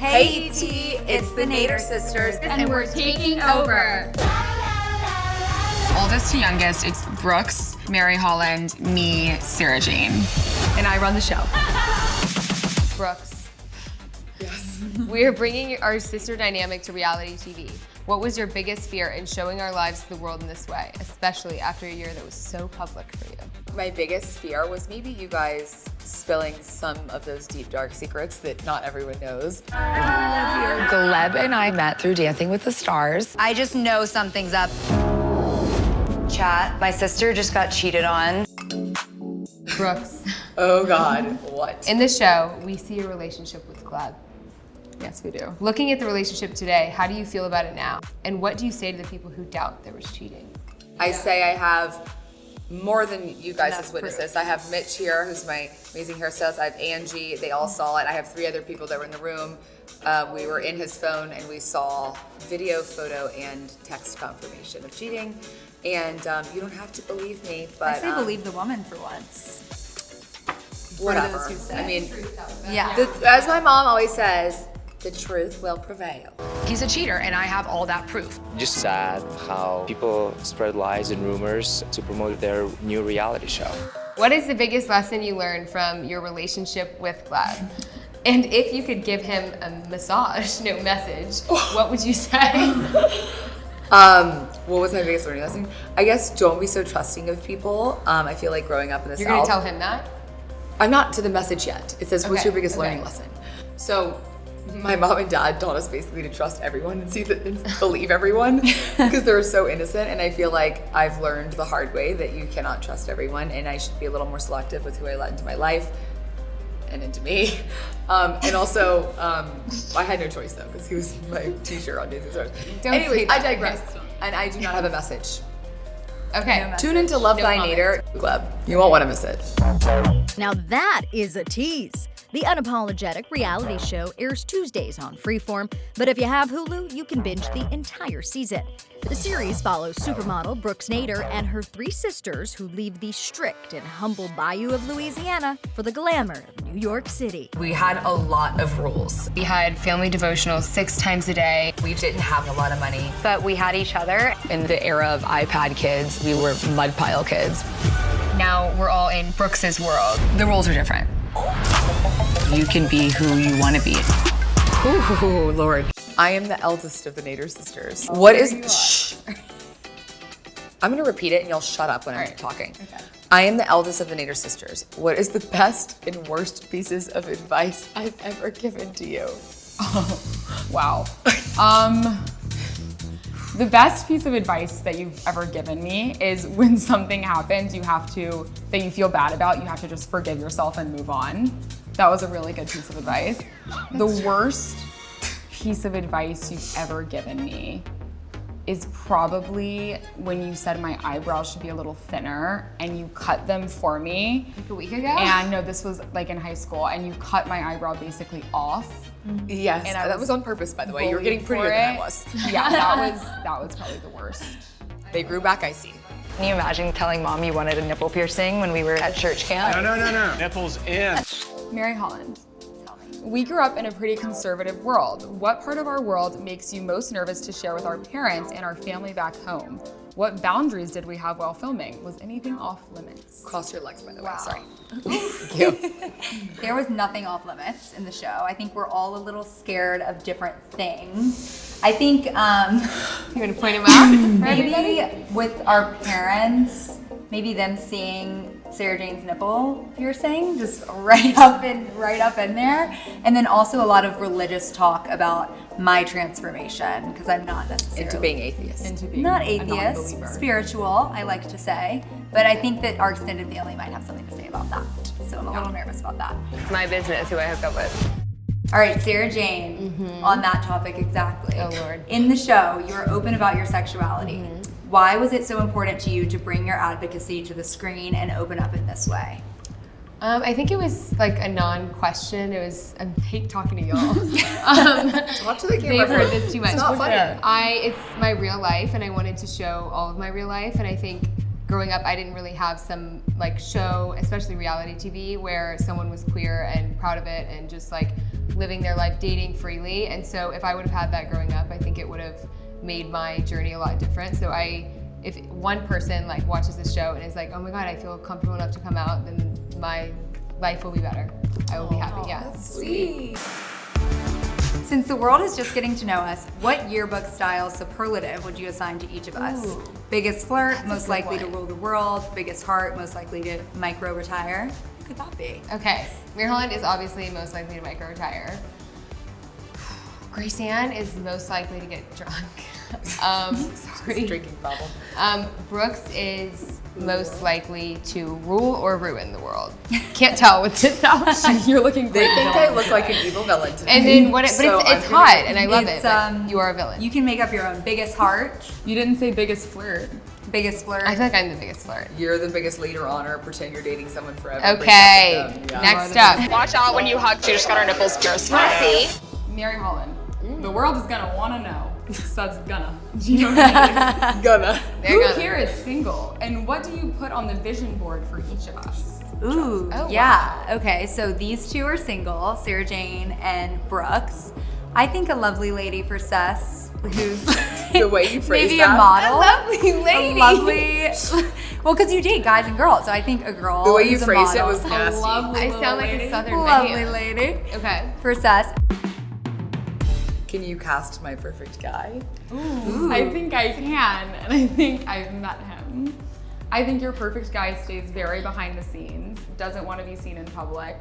Hey ET, it's the Nader sisters. And we're taking over. Oldest to youngest, it's Brooks, Mary Holland, me, Sarah Jane. And I run the show. Brooks. Yes. We are bringing our sister dynamic to reality TV. What was your biggest fear in showing our lives to the world in this way, especially after a year that was so public for you? My biggest fear was maybe you guys spilling some of those deep, dark secrets that not everyone knows. Gleb and I met through Dancing with the Stars. I just know something's up. Chat, my sister just got cheated on. Brooks. Oh God, what? In the show, we see your relationship with Gleb. Yes, we do. Looking at the relationship today, how do you feel about it now? And what do you say to the people who doubt there was cheating? I say I have more than you guys as witnesses. I have Mitch here, who's my amazing hairstylist. I have Angie, they all saw it. I have 3 other people that were in the room. We were in his phone and we saw video, photo, and text confirmation of cheating. And you don't have to believe me, but I say believe the woman for once. Whatever. For those who say. I mean, Yeah. as my mom always says, the truth will prevail. He's a cheater, and I have all that proof. Just sad how people spread lies and rumors to promote their new reality show. What is the biggest lesson you learned from your relationship with Gleb? And if you could give him a message, what would you say? What was my biggest learning lesson? I guess don't be so trusting of people. I feel like growing up in the You're South. gonna tell him that? I'm not to the message yet. It says, what's your biggest learning lesson? So my mom and dad taught us basically to trust everyone and believe everyone because they're so innocent. And I feel like I've learned the hard way that you cannot trust everyone and I should be a little more selective with who I let into my life and into me. And also, I had no choice though because he was my teacher on Dancing Stars. Anyways, I digress. And I do not have a message. Okay. Tune into Love Thy Nader. Gleb, you won't want to miss it. Now that is a tease. The Unapologetic reality show airs Tuesdays on Freeform, but if you have Hulu, you can binge the entire season. The series follows supermodel Brooks Nader and her 3 sisters who leave the strict and humble Bayou of Louisiana for the glamour of New York City. We had a lot of rules. We had family devotionals 6 times a day. We didn't have a lot of money. But we had each other. In the era of iPad kids, we were mud pile kids. Now we're all in Brooks's world. The rules are different. You can be who you want to be. Ooh, Lord. I am the eldest of the Nader sisters. What is... Shh. I'm gonna repeat it and you'll shut up when I'm talking. Okay. I am the eldest of the Nader sisters. What is the best and worst pieces of advice I've ever given to you? Oh, wow. The best piece of advice that you've ever given me is when something happens that you feel bad about, you have to just forgive yourself and move on. That was a really good piece of advice. The worst piece of advice you've ever given me is probably when you said my eyebrows should be a little thinner and you cut them for me. Like a week ago? And no, this was like in high school, and you cut my eyebrow basically off. Yes, and that was on purpose, by the way. You were getting prettier than I was. Yeah, that was probably the worst. They grew back, I see. Can you imagine telling mom you wanted a nipple piercing when we were at church camp? No. Nipples in. Mary Holland, we grew up in a pretty conservative world. What part of our world makes you most nervous to share with our parents and our family back home? What boundaries did we have while filming? Was anything off limits? Cross your legs, by the way, Wow. sorry. There was nothing off limits in the show. I think we're all a little scared of different things. I think You gonna point him out? maybe with our parents, maybe them seeing Sarah Jane's nipple piercing just right up in there, and then also a lot of religious talk about my transformation because I'm not necessarily Into being atheist. Into being not a atheist, non-believer. spiritual, I like to say, but I think that our extended family might have something to say about that. So I'm a little nervous about that. It's my business who I hook up with. All right, Sarah Jane, on that topic exactly. Oh, Lord. In the show, you were open about your sexuality. Why was it so important to you to bring your advocacy to the screen and open up in this way? I think it was like a non-question. I hate talking to y'all. Talk to the camera. They've heard this too much. It's not funny. It's my real life, and I wanted to show all of my real life. And I think growing up, I didn't really have some like show, especially reality TV, where someone was queer and proud of it and just like living their life, dating freely. And so if I would have had that growing up, I think it would have made my journey a lot different. So if one person like watches this show and is like, oh my God, I feel comfortable enough to come out, then my life will be better. I will be happy, yeah. That's sweet. Since the world is just getting to know us, what yearbook style superlative would you assign to each of us? Ooh. Biggest flirt, most good likely to one. rule the world. Biggest heart, most likely to micro-retire. What could that be? Okay, Mary Holland is obviously most likely to micro-retire. Grace Ann is most likely to get drunk. Sorry. Drinking problem. Brooks is most likely to rule or ruin the world. Can't tell with this outfit. You're looking They great. think I look like an evil villain today. And then but So it's I'm hot gonna- and I love it. It's, But you are a villain. You can make up your own. Biggest heart, You didn't say biggest flirt. biggest flirt. I feel like I'm the biggest flirt. You're the biggest leader on her. Pretend you're dating someone forever. break up Okay, with them. next up. Watch out when you hug, she just got her nipples pierced. See? Mary Holland. The world is gonna wanna know. Says gonna. Do you know what I mean? Gonna. They're Who gonna. here is single? And what do you put on the vision board for each of us? Ooh, Oh, yeah. Okay, so these two are single, Sarah Jane and Brooks. I think a lovely lady for Sess, who's The way you phrase maybe that. a model. lovely lady. A lovely. Well, because you date guys and girls, so I think a girl. The way you who's a phrased it model. was nasty. Lovely I little sound like lady. a southern lovely man. lady Okay. for Sess. Can you cast my perfect guy? I think I can, and I think I've met him. I think your perfect guy stays very behind the scenes, doesn't want to be seen in public,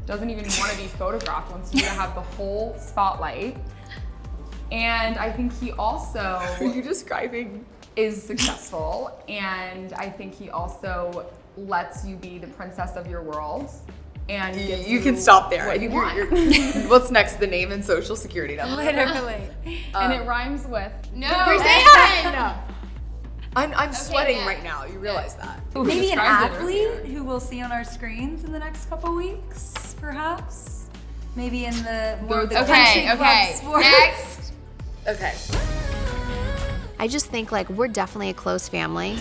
doesn't even want to be photographed, wants you to have the whole spotlight. And I think he also Are you describing? is successful, and I think he also lets you be the princess of your world. And gives You can stop there. what I think you want. you're what's next? The name and social security number. Literally. And it rhymes with No. I'm sweating yeah. right now. You realize that? Maybe an described it athlete earlier. who we'll see on our screens in the next couple weeks, perhaps. Maybe in the more of the country club Okay. sports. Next. Okay. I just think like we're definitely a close family.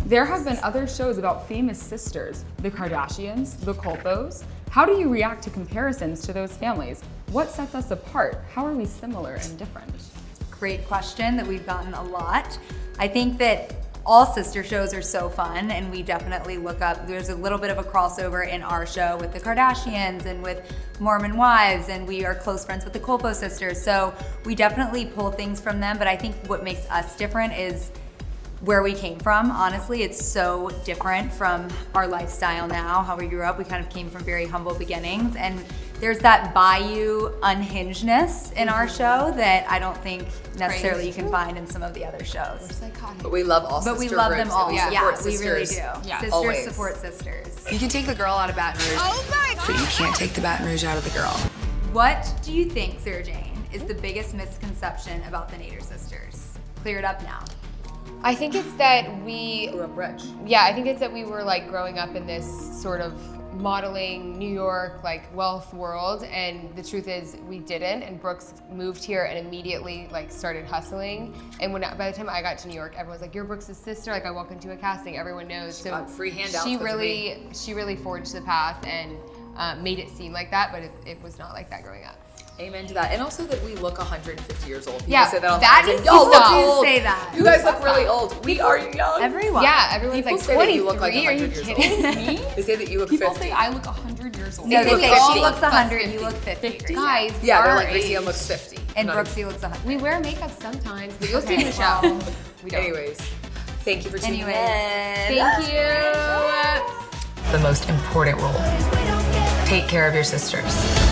There have been other shows about famous sisters, the Kardashians, the Colpos. How do you react to comparisons to those families? What sets us apart? How are we similar and different? Great question that we've gotten a lot. I think that all sister shows are so fun, and we definitely look up. There's a little bit of a crossover in our show with the Kardashians and with Mormon Wives, and we are close friends with the Colpo sisters. So we definitely pull things from them, but I think what makes us different is where we came from. Honestly, it's so different from our lifestyle now, how we grew up. We kind of came from very humble beginnings, and there's that Bayou Unhinged-ness in our show that I don't think necessarily you can find in some of the other shows. But we love all But sister we love groups them all. and we Yeah, support we really sisters. do. Yeah, Sisters always. support sisters. You can take the girl out of Baton Rouge, but you can't take the Baton Rouge out of the girl. What do you think, Sarah Jane, is the biggest misconception about the Nader sisters? Clear it up now. I think it's that we Grew up rich. Yeah, I think it's that we were like growing up in this sort of modeling New York like wealth world, and the truth is we didn't. And Brooks moved here and immediately like started hustling. And by the time I got to New York, everyone's like, "You're Brooks' sister." Like I walk into a casting, everyone knows. So got free handouts she because of really forged the path and made it seem like that, but it was not like that growing up. Amen to that. And also that we look 150 years old. People Yeah, say that all the that time. is It's like, y'all look stop. old. Say that. You guys look really old. We are young. Everyone. Yeah, everyone's People like say that you look 23. like Are you 100 years kidding Me? They say that you look People 50. say I look 100 years old. No, they look say 50. she looks 100, 50. you look 50. Guys, Yeah, they're our like, Gracie age. Ann looks 50. And Not Brooksy looks 100. We wear makeup sometimes, but you'll see Okay, in the show. well, We don't. Anyways, thank you for tuning Anyways. in. Thank you. The most important role. Take care of your sisters.